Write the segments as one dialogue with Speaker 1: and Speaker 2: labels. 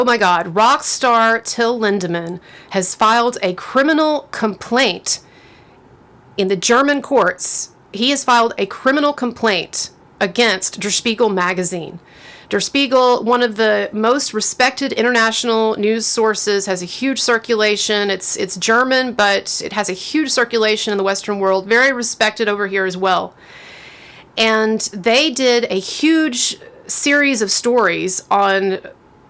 Speaker 1: Oh my God, rock star Till Lindemann has filed a criminal complaint in the German courts. He has filed a criminal complaint against Der Spiegel magazine. Der Spiegel, one of the most respected international news sources, has a huge circulation. It's German, but it has a huge circulation in the Western world, very respected over here as well. And they did a huge series of stories on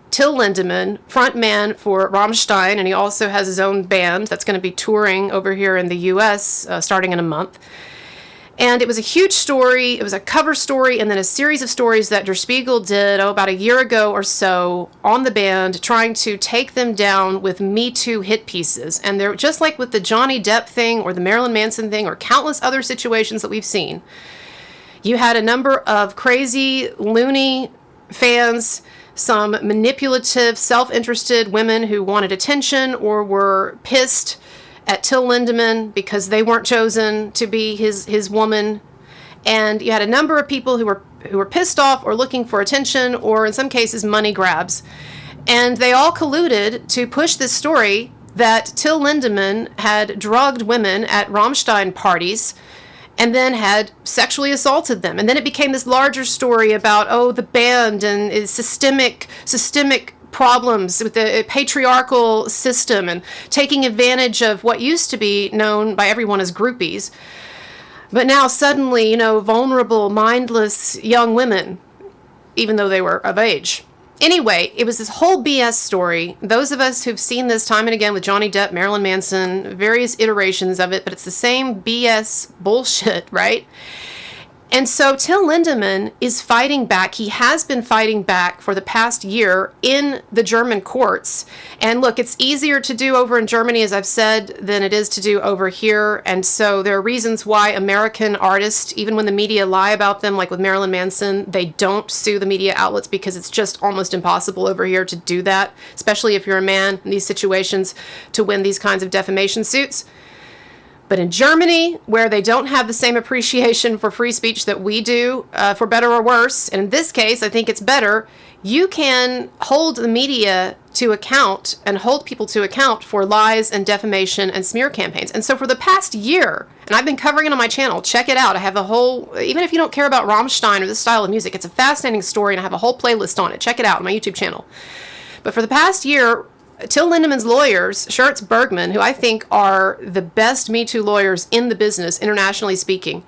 Speaker 1: Till Lindemann, frontman for Rammstein, and he also has his own band that's going to be touring over here in the U.S. Starting in a month. And it was a huge story. It was a cover story, and then a series of stories that Der Spiegel did about a year ago or so on the band, trying to take them down with Me Too hit pieces. And they're just like with the Johnny Depp thing or the Marilyn Manson thing or countless other situations that we've seen. You had a number of crazy, loony fans, some manipulative, self-interested women who wanted attention or were pissed at Till Lindemann because they weren't chosen to be his woman. And you had a number of people who were pissed off or looking for attention or in some cases money grabs. And they all colluded to push this story that Till Lindemann had drugged women at Rammstein parties and then had sexually assaulted them. And then it became this larger story about, the band and its systemic problems with the patriarchal system and taking advantage of what used to be known by everyone as groupies. But now suddenly, vulnerable, mindless young women, even though they were of age. Anyway, it was this whole BS story. Those of us who've seen this time and again with Johnny Depp, Marilyn Manson, various iterations of it, but it's the same BS bullshit, right? And so Till Lindemann is fighting back. He has been fighting back for the past year in the German courts. And look, it's easier to do over in Germany, as I've said, than it is to do over here. And so there are reasons why American artists, even when the media lie about them, like with Marilyn Manson, they don't sue the media outlets because it's just almost impossible over here to do that, especially if you're a man in these situations, to win these kinds of defamation suits. But in Germany, where they don't have the same appreciation for free speech that we do, for better or worse, and in this case, I think it's better, you can hold the media to account and hold people to account for lies and defamation and smear campaigns. And so for the past year, and I've been covering it on my channel, check it out. I have a whole, even if you don't care about Rammstein or this style of music, it's a fascinating story, and I have a whole playlist on it. Check it out on my YouTube channel. But for the past year, Till Lindemann's lawyers, Schertz Bergman, who I think are the best Me Too lawyers in the business, internationally speaking,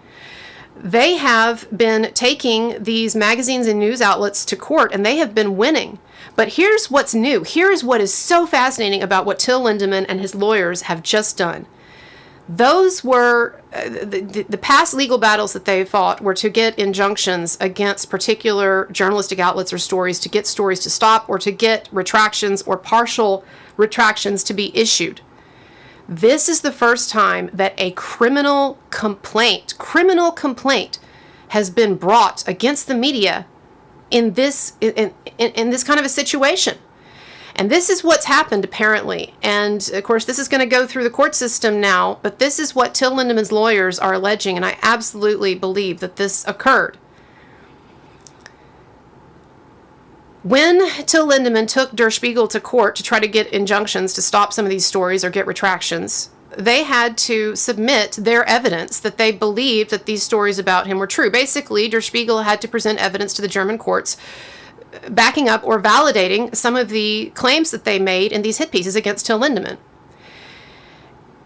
Speaker 1: they have been taking these magazines and news outlets to court, and they have been winning. But here's what's new. Here is what is so fascinating about what Till Lindemann and his lawyers have just done. Those were the past legal battles that they fought were to get injunctions against particular journalistic outlets or stories, to get stories to stop or to get retractions or partial retractions to be issued. This is the first time that a criminal complaint has been brought against the media in this kind of a situation. And this is what's happened, apparently. And, of course, this is going to go through the court system now, but this is what Till Lindemann's lawyers are alleging, and I absolutely believe that this occurred. When Till Lindemann took Der Spiegel to court to try to get injunctions to stop some of these stories or get retractions, they had to submit their evidence that they believed that these stories about him were true. Basically, Der Spiegel had to present evidence to the German courts backing up or validating some of the claims that they made in these hit pieces against Till Lindemann.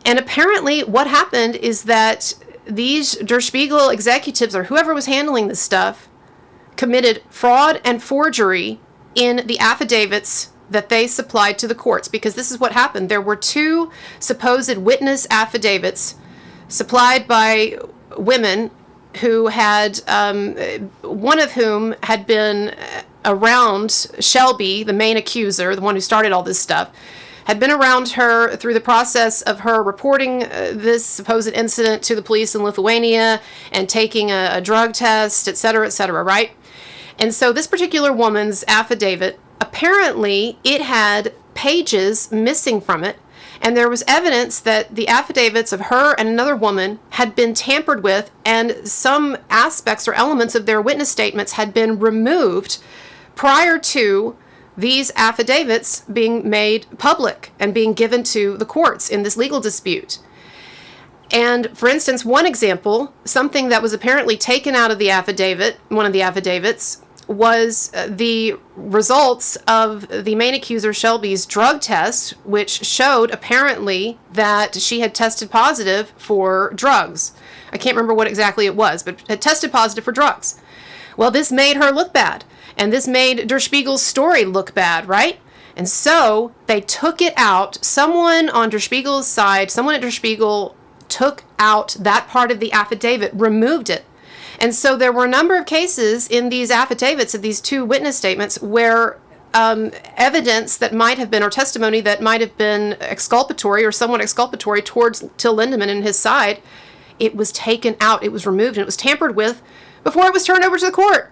Speaker 1: And apparently what happened is that these Der Spiegel executives or whoever was handling this stuff committed fraud and forgery in the affidavits that they supplied to the courts, because this is what happened. There were two supposed witness affidavits supplied by women who had, one of whom had been around Shelby, the main accuser, the one who started all this stuff, had been around her through the process of her reporting this supposed incident to the police in Lithuania and taking a drug test, et cetera, right? And so this particular woman's affidavit, apparently it had pages missing from it, and there was evidence that the affidavits of her and another woman had been tampered with, and some aspects or elements of their witness statements had been removed prior to these affidavits being made public and being given to the courts in this legal dispute. And for instance, one example, something that was apparently taken out of the affidavit, one of the affidavits, was the results of the main accuser Shelby's drug test, which showed apparently that she had tested positive for drugs. I can't remember what exactly it was, but had tested positive for drugs. Well, this made her look bad, and this made Der Spiegel's story look bad, right? And so they took it out. Someone on Der Spiegel's side, someone at Der Spiegel took out that part of the affidavit, removed it. And so there were a number of cases in these affidavits of these two witness statements where evidence that might have been, or testimony that might have been exculpatory or somewhat exculpatory towards Till Lindemann and his side, it was taken out, it was removed, and it was tampered with before it was turned over to the court.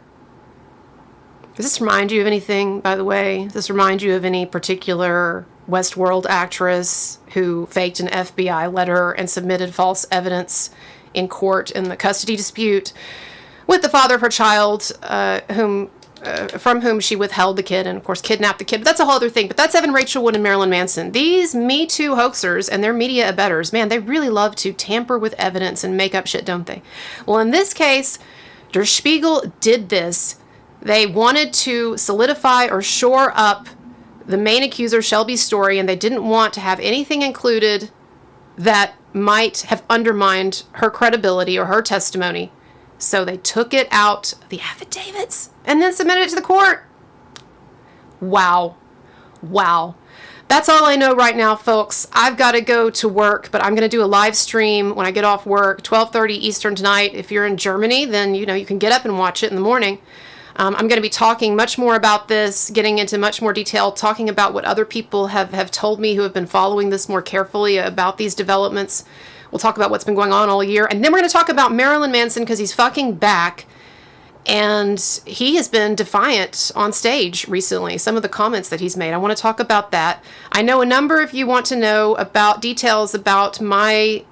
Speaker 1: Does this remind you of anything, by the way? Does this remind you of any particular Westworld actress who faked an FBI letter and submitted false evidence in court in the custody dispute with the father of her child, from whom she withheld the kid and, of course, kidnapped the kid? But that's a whole other thing. But that's Evan Rachel Wood and Marilyn Manson. These Me Too hoaxers and their media abettors, man, they really love to tamper with evidence and make up shit, don't they? Well, in this case, Der Spiegel did this. They wanted to solidify or shore up the main accuser Shelby's story, and they didn't want to have anything included that might have undermined her credibility or her testimony. So they took it out, the affidavits, and then submitted it to the court. Wow. Wow. That's all I know right now, folks. I've got to go to work, but I'm going to do a live stream when I get off work, 12:30 Eastern tonight. If you're in Germany, then you can get up and watch it in the morning. I'm going to be talking much more about this, getting into much more detail, talking about what other people have told me who have been following this more carefully about these developments. We'll talk about what's been going on all year. And then we're going to talk about Marilyn Manson because he's fucking back. And he has been defiant on stage recently. Some of the comments that he's made. I want to talk about that. I know a number of you want to know about details about my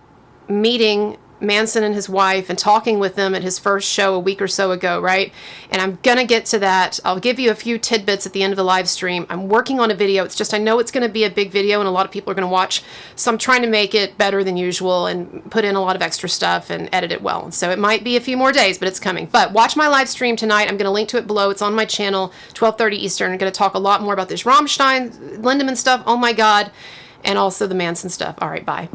Speaker 1: meeting Manson and his wife and talking with them at his first show a week or so ago, right? And I'm going to get to that. I'll give you a few tidbits at the end of the live stream. I'm working on a video. It's just I know it's going to be a big video and a lot of people are going to watch. So I'm trying to make it better than usual and put in a lot of extra stuff and edit it well. So it might be a few more days, but it's coming. But watch my live stream tonight. I'm going to link to it below. It's on my channel, 12:30 Eastern. I'm going to talk a lot more about this Rammstein, Lindemann stuff. Oh my God. And also the Manson stuff. All right, bye.